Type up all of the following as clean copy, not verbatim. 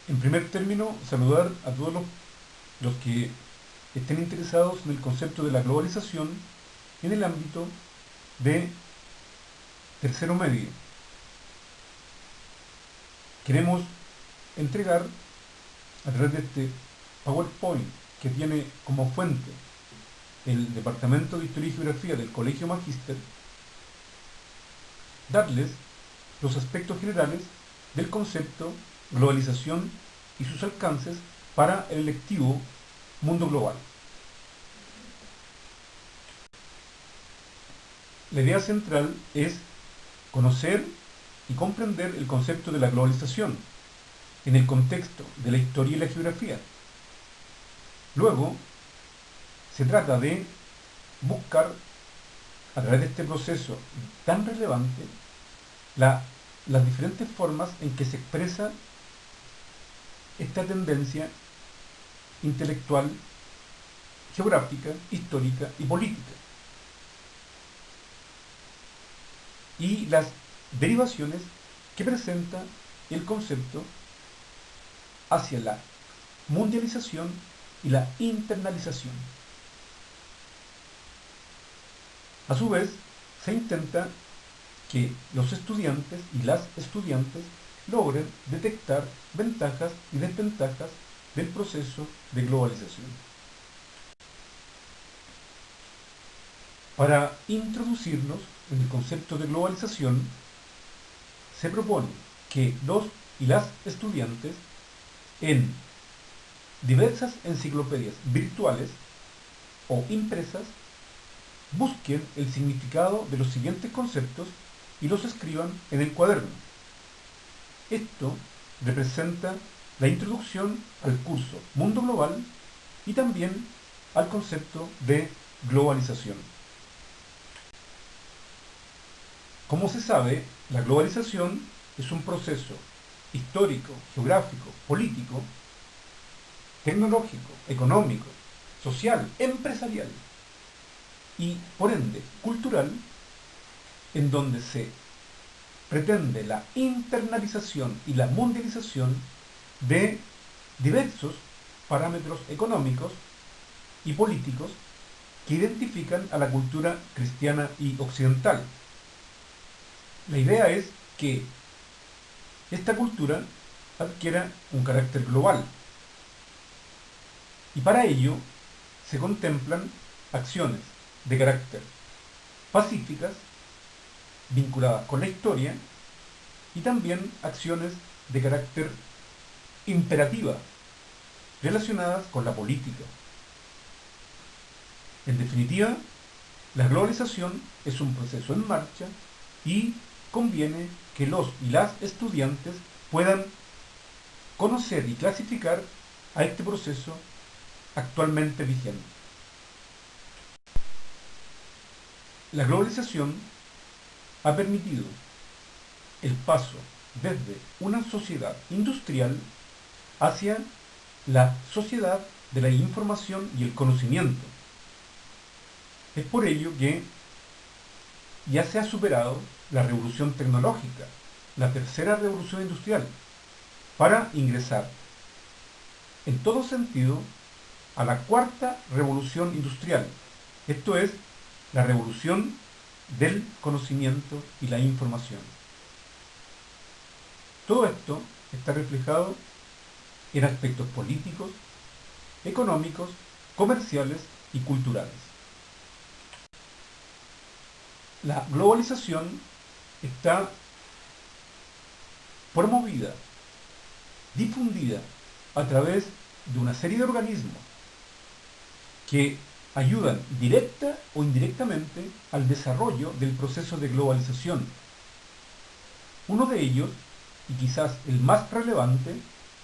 En primer término, saludar a todos los que estén interesados en el concepto de la globalización en el ámbito de tercero medio. Queremos entregar a través de este PowerPoint que tiene como fuente el Departamento de Historia y Geografía del Colegio Magíster, darles los aspectos generales del concepto globalización y sus alcances para el electivo mundo global. La idea central es conocer y comprender el concepto de la globalización en el contexto de la historia y la geografía. Luego, se trata de buscar, a través de este proceso tan relevante, las diferentes formas en que se expresa esta tendencia intelectual, geográfica, histórica y política, y las derivaciones que presenta el concepto hacia la mundialización y la internalización. A su vez, se intenta que los estudiantes y las estudiantes logren detectar ventajas y desventajas del proceso de globalización. Para introducirnos en el concepto de globalización, se propone que los y las estudiantes en diversas enciclopedias virtuales o impresas busquen el significado de los siguientes conceptos y los escriban en el cuaderno. Esto representa la introducción al curso Mundo Global y también al concepto de globalización. Como se sabe, la globalización es un proceso histórico, geográfico, político, tecnológico, económico, social, empresarial y, por ende, cultural, en donde se pretende la internalización y la mundialización de diversos parámetros económicos y políticos que identifican a la cultura cristiana y occidental. La idea es que esta cultura adquiera un carácter global y para ello se contemplan acciones de carácter pacíficas vinculadas con la historia y también acciones de carácter imperativa relacionadas con la política. En definitiva, la globalización es un proceso en marcha y conviene que los y las estudiantes puedan conocer y clasificar a este proceso actualmente vigente. La globalización ha permitido el paso desde una sociedad industrial hacia la sociedad de la información y el conocimiento. Es por ello que ya se ha superado la revolución tecnológica, la tercera revolución industrial, para ingresar en todo sentido a la cuarta revolución industrial. Esto es la revolución del conocimiento y la información. Todo esto está reflejado en aspectos políticos, económicos, comerciales y culturales. La globalización está promovida, difundida a través de una serie de organismos que ayudan directa o indirectamente al desarrollo del proceso de globalización. Uno de ellos, y quizás el más relevante,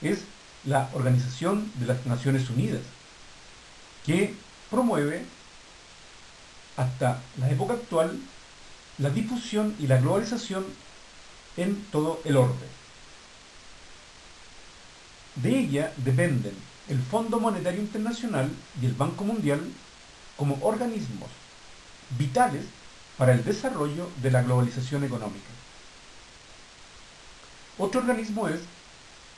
es la Organización de las Naciones Unidas, que promueve hasta la época actual la difusión y la globalización en todo el orbe. De ella dependen el Fondo Monetario Internacional y el Banco Mundial como organismos vitales para el desarrollo de la globalización económica. Otro organismo es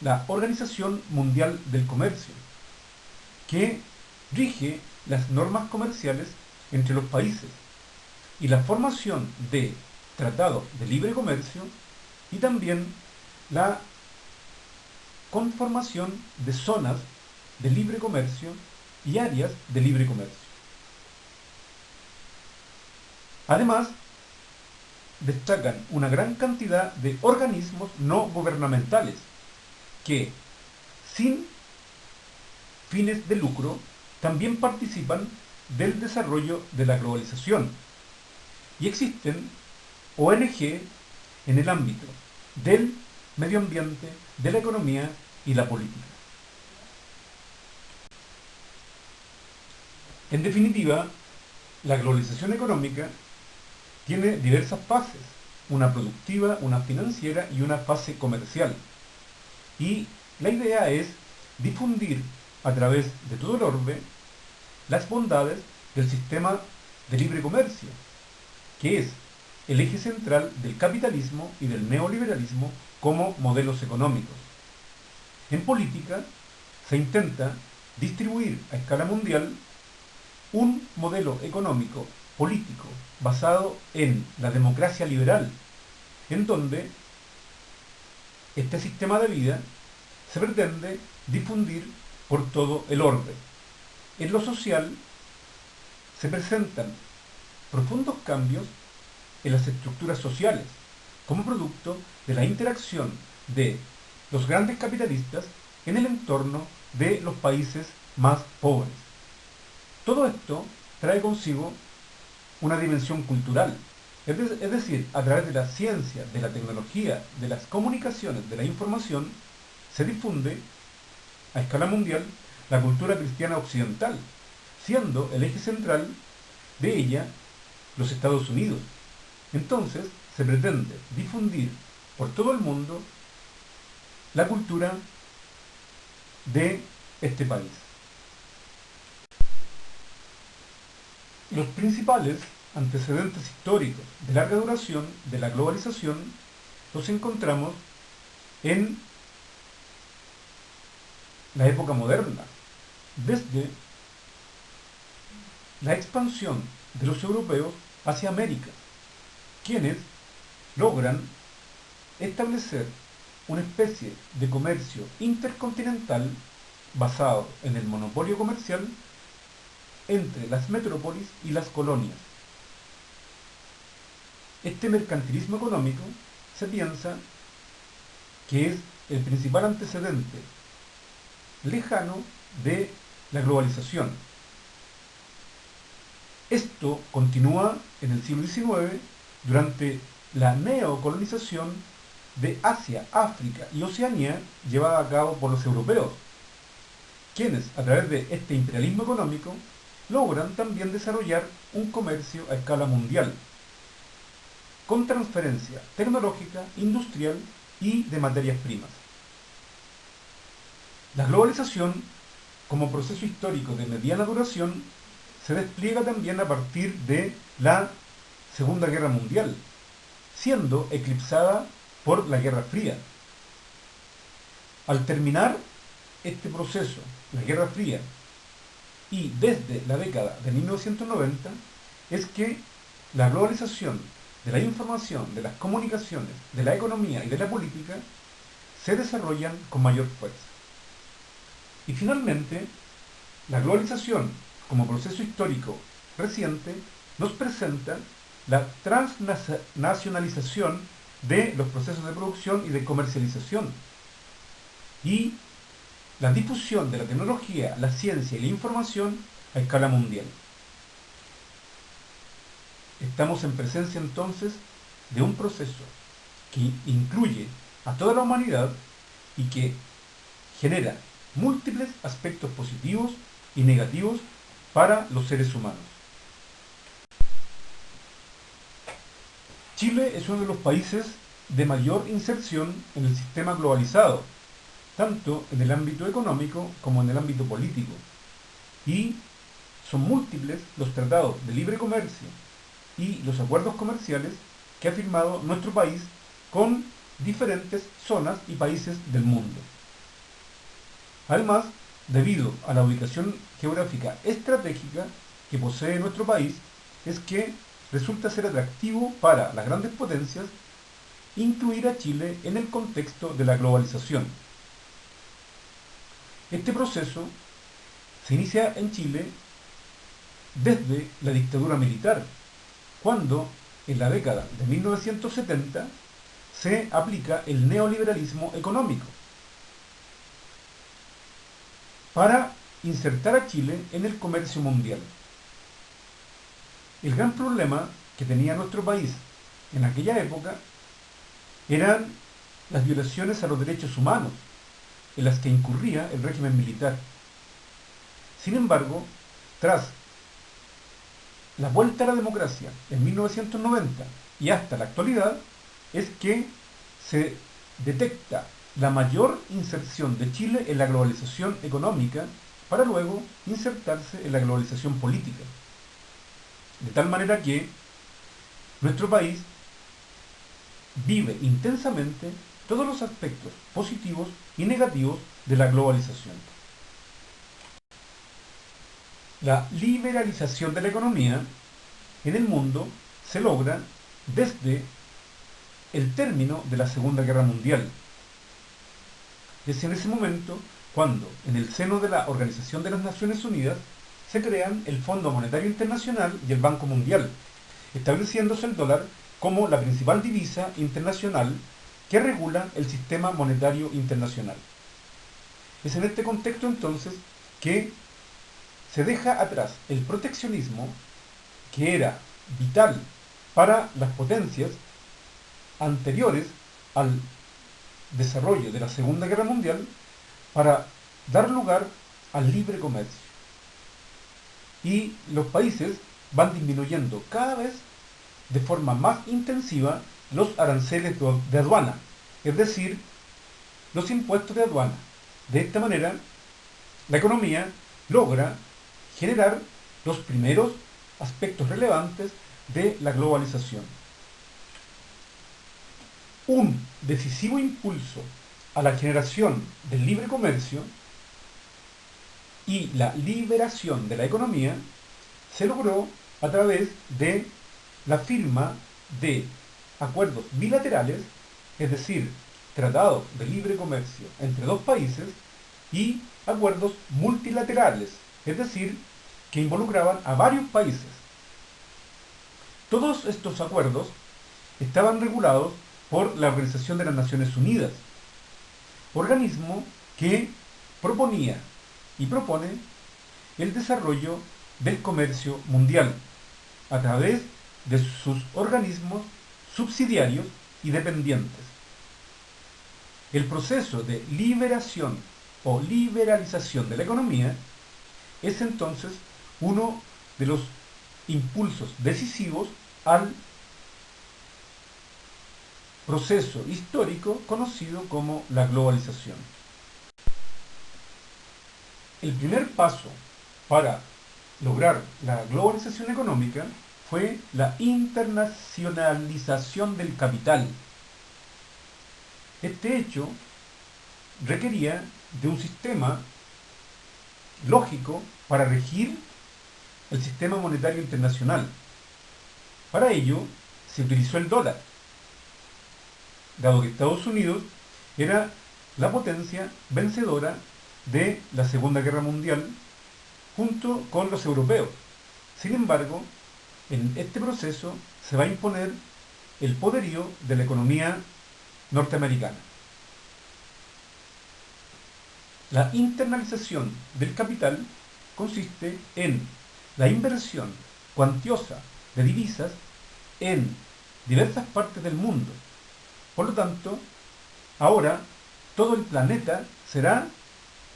la Organización Mundial del Comercio, que rige las normas comerciales entre los países y la formación de tratados de libre comercio y también la conformación de zonas de libre comercio y áreas de libre comercio. Además, destacan una gran cantidad de organismos no gubernamentales que, sin fines de lucro, también participan del desarrollo de la globalización. Y existen ONG en el ámbito del medio ambiente, de la economía y la política. En definitiva, la globalización económica tiene diversas fases, una productiva, una financiera y una fase comercial. Y la idea es difundir a través de todo el orbe las bondades del sistema de libre comercio, que es el eje central del capitalismo y del neoliberalismo como modelos económicos. En política se intenta distribuir a escala mundial un modelo económico político basado en la democracia liberal, en donde este sistema de vida se pretende difundir por todo el orbe. En lo social se presentan profundos cambios en las estructuras sociales como producto de la interacción de los grandes capitalistas en el entorno de los países más pobres. Todo esto trae consigo una dimensión cultural, es decir, a través de la ciencia, de la tecnología, de las comunicaciones, de la información, se difunde a escala mundial la cultura cristiana occidental, siendo el eje central de ella los Estados Unidos. Entonces se pretende difundir por todo el mundo la cultura de este país. Los principales antecedentes históricos de larga duración de la globalización los encontramos en la época moderna, desde la expansión de los europeos hacia América, quienes logran establecer una especie de comercio intercontinental basado en el monopolio comercial entre las metrópolis y las colonias. Este mercantilismo económico se piensa que es el principal antecedente lejano de la globalización. Esto continúa en el siglo XIX durante la neocolonización de Asia, África y Oceanía llevada a cabo por los europeos, quienes a través de este imperialismo económico logran también desarrollar un comercio a escala mundial, con transferencia tecnológica, industrial y de materias primas. La globalización, como proceso histórico de mediana duración, se despliega también a partir de la Segunda Guerra Mundial, siendo eclipsada por la Guerra Fría. Al terminar este proceso, la Guerra Fría, y desde la década de 1990, es que la globalización de la información, de las comunicaciones, de la economía y de la política se desarrollan con mayor fuerza. Y finalmente, la globalización como proceso histórico reciente nos presenta la transnacionalización de los procesos de producción y de comercialización y la difusión de la tecnología, la ciencia y la información a escala mundial. Estamos en presencia entonces de un proceso que incluye a toda la humanidad y que genera múltiples aspectos positivos y negativos para los seres humanos. Chile es uno de los países de mayor inserción en el sistema globalizado, tanto en el ámbito económico como en el ámbito político, y son múltiples los tratados de libre comercio y los acuerdos comerciales que ha firmado nuestro país con diferentes zonas y países del mundo. Además, debido a la ubicación geográfica estratégica que posee nuestro país, es que resulta ser atractivo para las grandes potencias incluir a Chile en el contexto de la globalización. Este proceso se inicia en Chile desde la dictadura militar, cuando en la década de 1970 se aplica el neoliberalismo económico para insertar a Chile en el comercio mundial. El gran problema que tenía nuestro país en aquella época eran las violaciones a los derechos humanos en las que incurría el régimen militar. Sin embargo, tras la vuelta a la democracia en 1990 y hasta la actualidad, es que se detecta la mayor inserción de Chile en la globalización económica para luego insertarse en la globalización política. De tal manera que nuestro país vive intensamente todos los aspectos positivos y negativos de la globalización. La liberalización de la economía en el mundo se logra desde el término de la Segunda Guerra Mundial. Es en ese momento cuando, en el seno de la Organización de las Naciones Unidas, se crean el Fondo Monetario Internacional y el Banco Mundial, estableciéndose el dólar como la principal divisa internacional que regula el sistema monetario internacional. Es en este contexto entonces que se deja atrás el proteccionismo, que era vital para las potencias anteriores al desarrollo de la Segunda Guerra Mundial, para dar lugar al libre comercio. Y los países van disminuyendo cada vez de forma más intensiva los aranceles de aduana, es decir, los impuestos de aduana. De esta manera, la economía logra generar los primeros aspectos relevantes de la globalización. Un decisivo impulso a la generación del libre comercio y la liberación de la economía se logró a través de la firma de acuerdos bilaterales, es decir, tratados de libre comercio entre dos países, y acuerdos multilaterales, es decir, que involucraban a varios países. Todos estos acuerdos estaban regulados por la Organización de las Naciones Unidas, organismo que proponía y propone el desarrollo del comercio mundial a través de sus organismos subsidiarios y dependientes. El proceso de liberación o liberalización de la economía es entonces uno de los impulsos decisivos al proceso histórico conocido como la globalización. El primer paso para lograr la globalización económica fue la internacionalización del capital. Este hecho requería de un sistema lógico para regir el sistema monetario internacional. Para ello se utilizó el dólar, dado que Estados Unidos era la potencia vencedora de la Segunda Guerra Mundial junto con los europeos. Sin embargo, en este proceso se va a imponer el poderío de la economía norteamericana. La internalización del capital consiste en la inversión cuantiosa de divisas en diversas partes del mundo. Por lo tanto, ahora todo el planeta será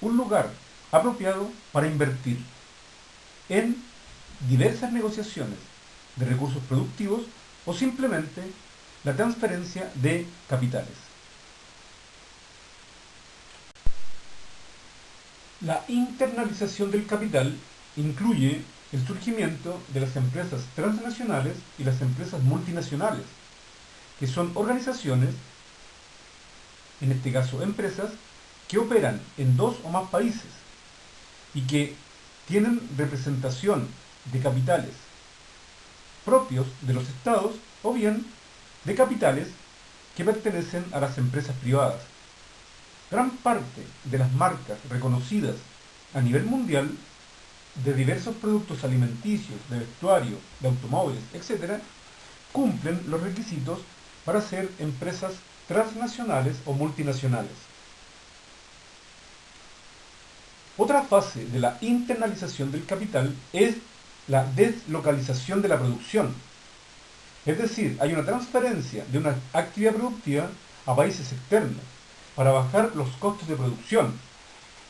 un lugar apropiado para invertir en diversas negociaciones de recursos productivos o simplemente la transferencia de capitales. La internalización del capital incluye el surgimiento de las empresas transnacionales y las empresas multinacionales, que son organizaciones, en este caso empresas, que operan en dos o más países y que tienen representación de capitales propios de los estados o bien de capitales que pertenecen a las empresas privadas. Gran parte de las marcas reconocidas a nivel mundial de diversos productos alimenticios, de vestuario, de automóviles, etc., cumplen los requisitos para ser empresas transnacionales o multinacionales. Otra fase de la internalización del capital es la deslocalización de la producción. Es decir, hay una transferencia de una actividad productiva a países externos para bajar los costos de producción.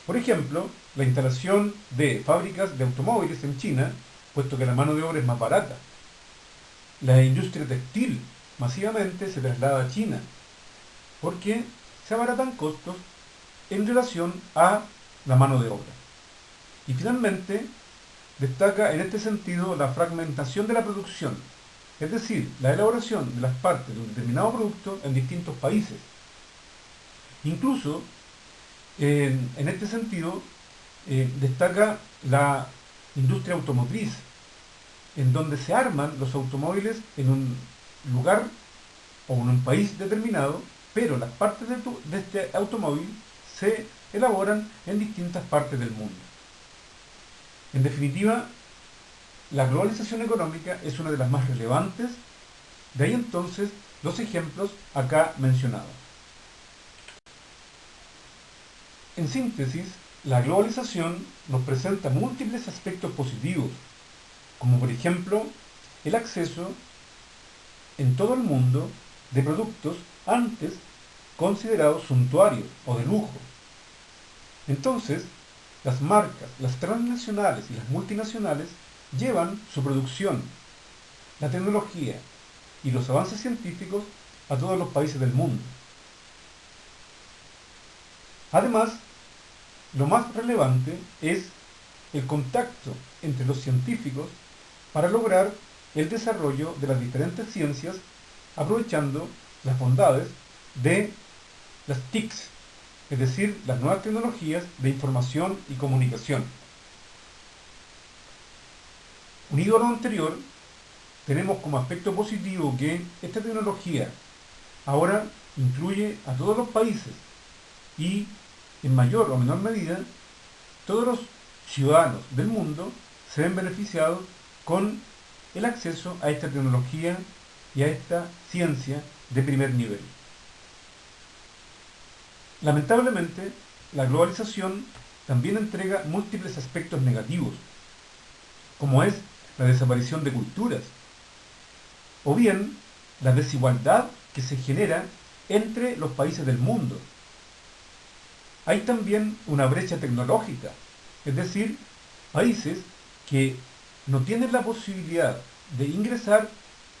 Por ejemplo, la instalación de fábricas de automóviles en China, puesto que la mano de obra es más barata. La industria textil masivamente se traslada a China, porque se abaratan costos en relación a la mano de obra. Y finalmente, destaca en este sentido la fragmentación de la producción, es decir, la elaboración de las partes de un determinado producto en distintos países. Incluso, en este sentido, destaca la industria automotriz, en donde se arman los automóviles en un lugar o en un país determinado, pero las partes de este automóvil se elaboran en distintas partes del mundo. En definitiva, la globalización económica es una de las más relevantes, de ahí entonces los ejemplos acá mencionados. En síntesis, la globalización nos presenta múltiples aspectos positivos, como por ejemplo el acceso en todo el mundo de productos antes considerados suntuarios o de lujo. Entonces, las marcas, las transnacionales y las multinacionales llevan su producción, la tecnología y los avances científicos a todos los países del mundo. Además, lo más relevante es el contacto entre los científicos para lograr el desarrollo de las diferentes ciencias, aprovechando las bondades de las TICs, es decir, las nuevas tecnologías de información y comunicación. Unido a lo anterior, tenemos como aspecto positivo que esta tecnología ahora incluye a todos los países y, en mayor o menor medida, todos los ciudadanos del mundo se ven beneficiados con el acceso a esta tecnología y a esta ciencia de primer nivel. Lamentablemente, la globalización también entrega múltiples aspectos negativos, como es la desaparición de culturas, o bien la desigualdad que se genera entre los países del mundo. Hay también una brecha tecnológica, es decir, países que no tienen la posibilidad de ingresar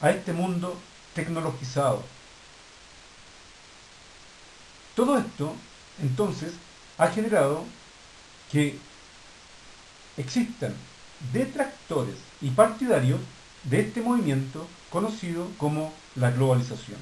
a este mundo tecnologizado. Todo esto, entonces, ha generado que existan detractores y partidarios de este movimiento conocido como la globalización.